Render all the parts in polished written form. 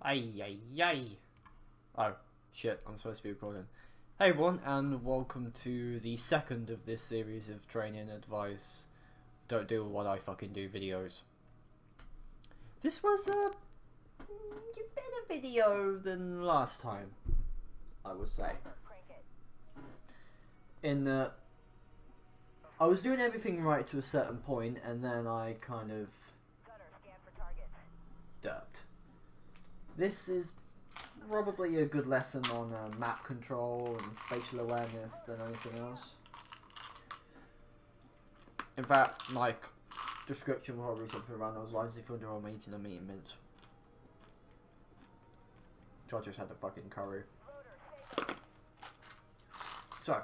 Ay, ay, ay. Oh, shit, I'm supposed to be recording. Hey everyone, and welcome to the second of this series of training advice, don't do what I fucking do videos. This was a better video than last time, I would say. In that, I was doing everything right to a certain point, and then I kind of derped. This is probably a good lesson on map control and spatial awareness than anything else. In fact, like, description will probably something around those lines if you're under a meeting or meeting mints. So I just had the fucking curry. So,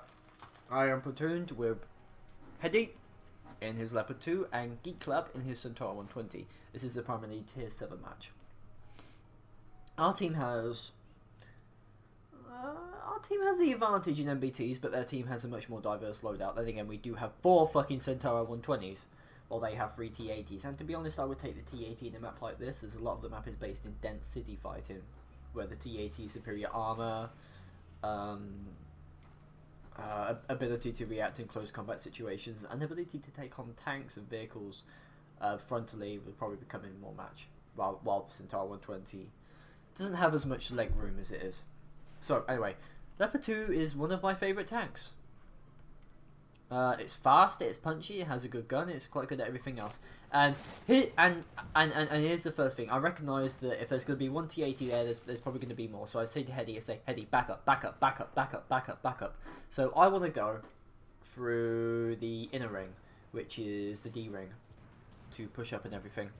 I am platooned with Hedy in his Leopard 2 and Geek Club in his Centaur 120. This is a primarily tier 7 match. Our team has the advantage in MBTs, but their team has a much more diverse loadout. Then again, we do have 4 fucking Centaur 120s, while they have 3 T80s. And to be honest, I would take the T80 in a map like this, as a lot of the map is based in dense city fighting, where the T80 superior armor, ability to react in close combat situations, and ability to take on tanks and vehicles frontally would probably become a more match, while the Centaur 120 doesn't have as much leg room as it is. So anyway, Leopard 2 is one of my favourite tanks. It's fast, it's punchy, it has a good gun, it's quite good at everything else. And here's the first thing. I recognise that if there's going to be one T80 there, there's probably going to be more. So I say to Hedy, Hedy, back up, back up, back up, back up, back up, back up. So I want to go through the inner ring, which is the D ring, to push up and everything.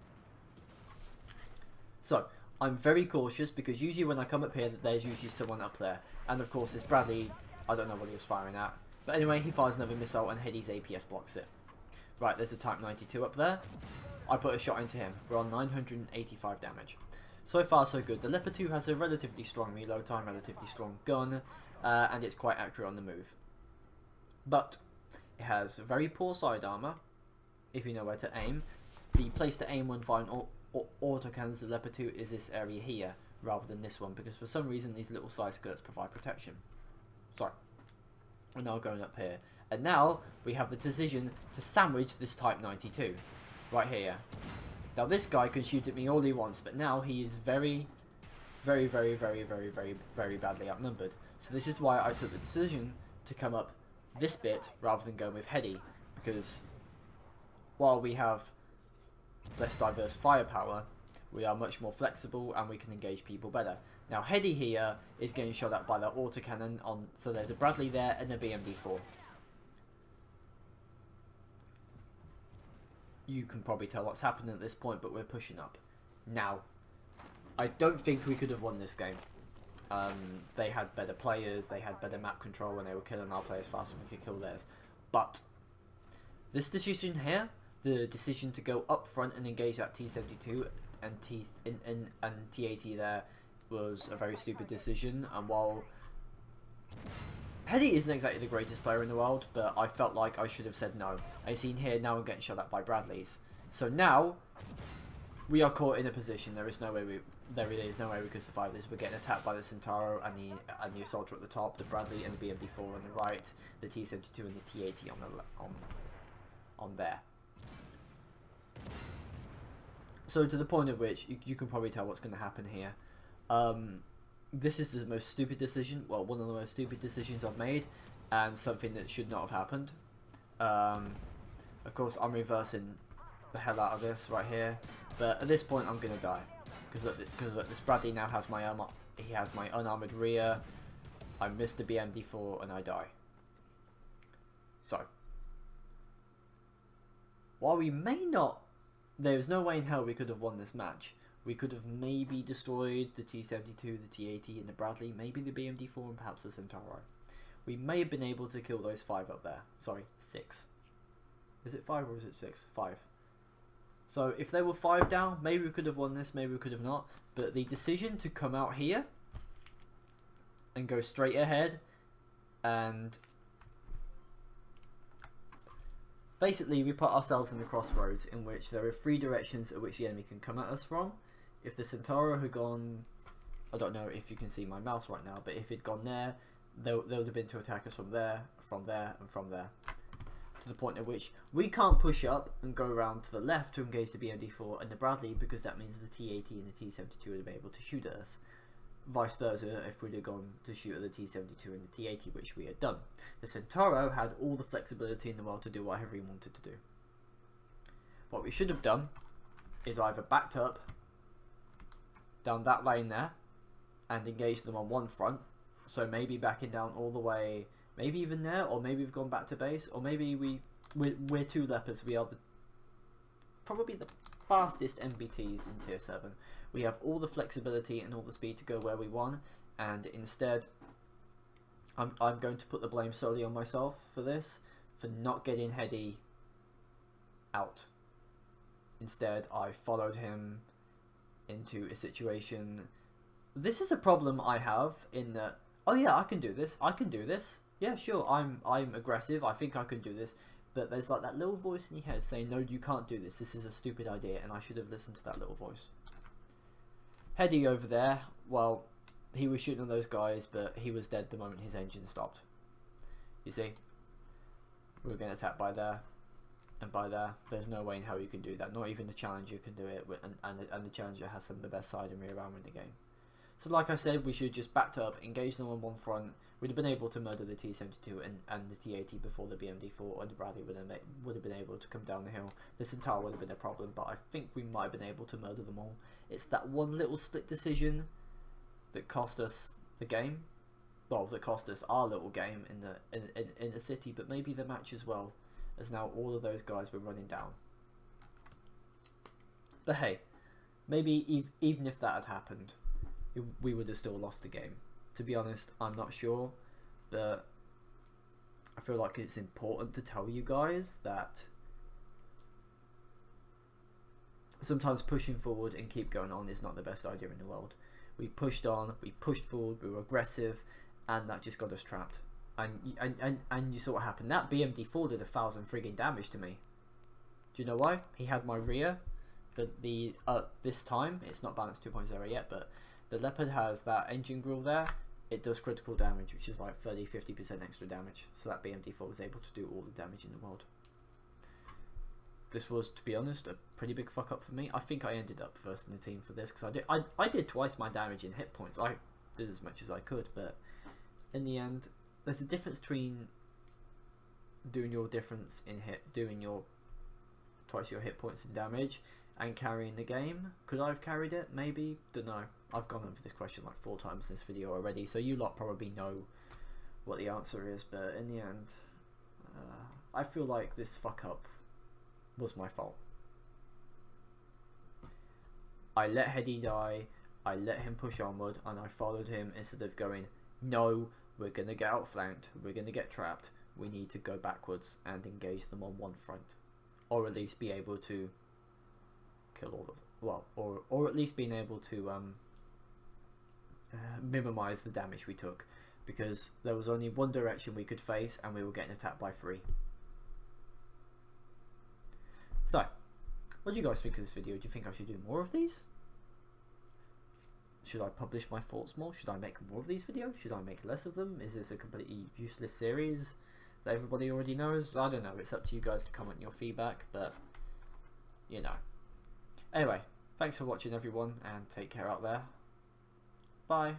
So I'm very cautious because usually when I come up here, there's usually someone up there. And of course, this Bradley, I don't know what he was firing at. But anyway, he fires another missile and Hedy's APS blocks it. Right, there's a Type 92 up there. I put a shot into him. We're on 985 damage. So far, so good. The Leopard 2 has a relatively strong reload time, relatively strong gun, and it's quite accurate on the move. But it has very poor side armor, if you know where to aim. The place to aim when firing autocannons the Leopard 2 is this area here, rather than this one, because for some reason these little side skirts provide protection. Sorry. We're now going up here. And now we have the decision to sandwich this Type 92. Right here. Now this guy can shoot at me all he wants, but now he is very badly outnumbered. So this is why I took the decision to come up this bit rather than going with Hedy. Because while we have less diverse firepower, we are much more flexible and we can engage people better. Now Hedy here is getting shot at by the autocannon on, so there's a Bradley there and a BMD4. You can probably tell what's happening at this point, but we're pushing up. Now, I don't think we could have won this game. They had better players, they had better map control when they were killing our players faster than we could kill theirs. But this decision here, the decision to go up front and engage that T72 and T80 there, was a very stupid decision. And while Hedy isn't exactly the greatest player in the world, but I felt like I should have said no. I seen here now I'm getting shot at by Bradleys. So now we are caught in a position. There is no way we could survive this. We're getting attacked by the Centauro and the Assaulter at the top, the Bradley and the BMD4 on the right, the T72 and the T80 on there. So to the point of which you can probably tell what's going to happen here. This is the most stupid decision, well, one of the most stupid decisions I've made, and something that should not have happened. Of course, I'm reversing the hell out of this right here, but at this point I'm going to die. Because this Bradley now has my unarmored rear, I missed the BMD4 and I die. So, while we may not, there's no way in hell we could have won this match. We could have maybe destroyed the T72, the T80 and the Bradley, maybe the BMD4 and perhaps the Centauro. We may have been able to kill those 5 up there. Sorry, 6. Is it 5 or is it 6? 5. So if there were 5 down, maybe we could have won this, maybe we could have not. But the decision to come out here and go straight ahead and basically we put ourselves in the crossroads in which there are 3 directions at which the enemy can come at us from. If the Centauro had gone I don't know if you can see my mouse right now, but if it'd gone there, they would have been to attack us from there, and from there. To the point at which we can't push up and go around to the left to engage the BMD4 and the Bradley, because that means the T-80 and the T-72 would have been able to shoot at us. Vice versa, if we'd have gone to shoot at the T-72 and the T-80, which we had done. The Centauro had all the flexibility in the world to do whatever he wanted to do. What we should have done is either backed up down that lane there and engaged them on one front, so maybe backing down all the way, maybe even there, or maybe we've gone back to base, or maybe we're two Leopards. We are probably the fastest MBTs in tier 7. We have all the flexibility and all the speed to go where we want, and instead I'm going to put the blame solely on myself for this, for not getting Heady out. Instead, I followed him into a situation. This is a problem I have in that, oh yeah, I can do this, yeah sure, I'm aggressive, I think I can do this, but there's like that little voice in your head saying, no, you can't do this, this is a stupid idea, and I should have listened to that little voice. Heady over there, well, he was shooting at those guys, but he was dead the moment his engine stopped. You see, we were getting attacked by there, and by there. There's no way in hell you can do that. Not even the Challenger can do it, and the Challenger has some of the best side and rear armor in the game. So like I said, we should just backed up, engage them on one front. We'd have been able to murder the T-72 and the T-80 before the BMD-4 and the Bradley would have been able to come down the hill. The Centaur would have been a problem, but I think we might have been able to murder them all. It's that one little split decision that cost us the game. Well, that cost us our little game in the city, but maybe the match as well, as now all of those guys were running down. But hey, maybe even if that had happened, we would have still lost the game. To be honest, I'm not sure, but I feel like it's important to tell you guys that sometimes pushing forward and keep going on is not the best idea in the world. We pushed on, we pushed forward, we were aggressive, and that just got us trapped. And you saw what happened. That BMD4 did 1,000 frigging damage to me. Do you know why? He had my rear. This time it's not balanced 2.0 yet, but the Leopard has that engine grille there. It does critical damage, which is like 30-50% extra damage. So that BMD4 was able to do all the damage in the world. This was, to be honest, a pretty big fuck up for me. I think I ended up first in the team for this because I did twice my damage in hit points. I did as much as I could, but in the end, there's a difference between doing your difference in doing your twice your hit points in damage and carrying the game. Could I have carried it? Maybe. Don't know. I've gone over this question like 4 times in this video already, so you lot probably know what the answer is, but in the end, I feel like this fuck up was my fault. I let Heady die, I let him push onward, and I followed him instead of going, no, we're going to get outflanked, we're going to get trapped, we need to go backwards and engage them on one front. Or at least be able to kill all of them. Well, or at least being able to minimize the damage we took, because there was only one direction we could face and we were getting attacked by 3. So, what do you guys think of this video? Do you think I should do more of these? Should I publish my thoughts more? Should I make more of these videos? Should I make less of them? Is this a completely useless series that everybody already knows? I don't know, it's up to you guys to comment your feedback, but you know. Anyway, thanks for watching everyone, and take care out there. Bye.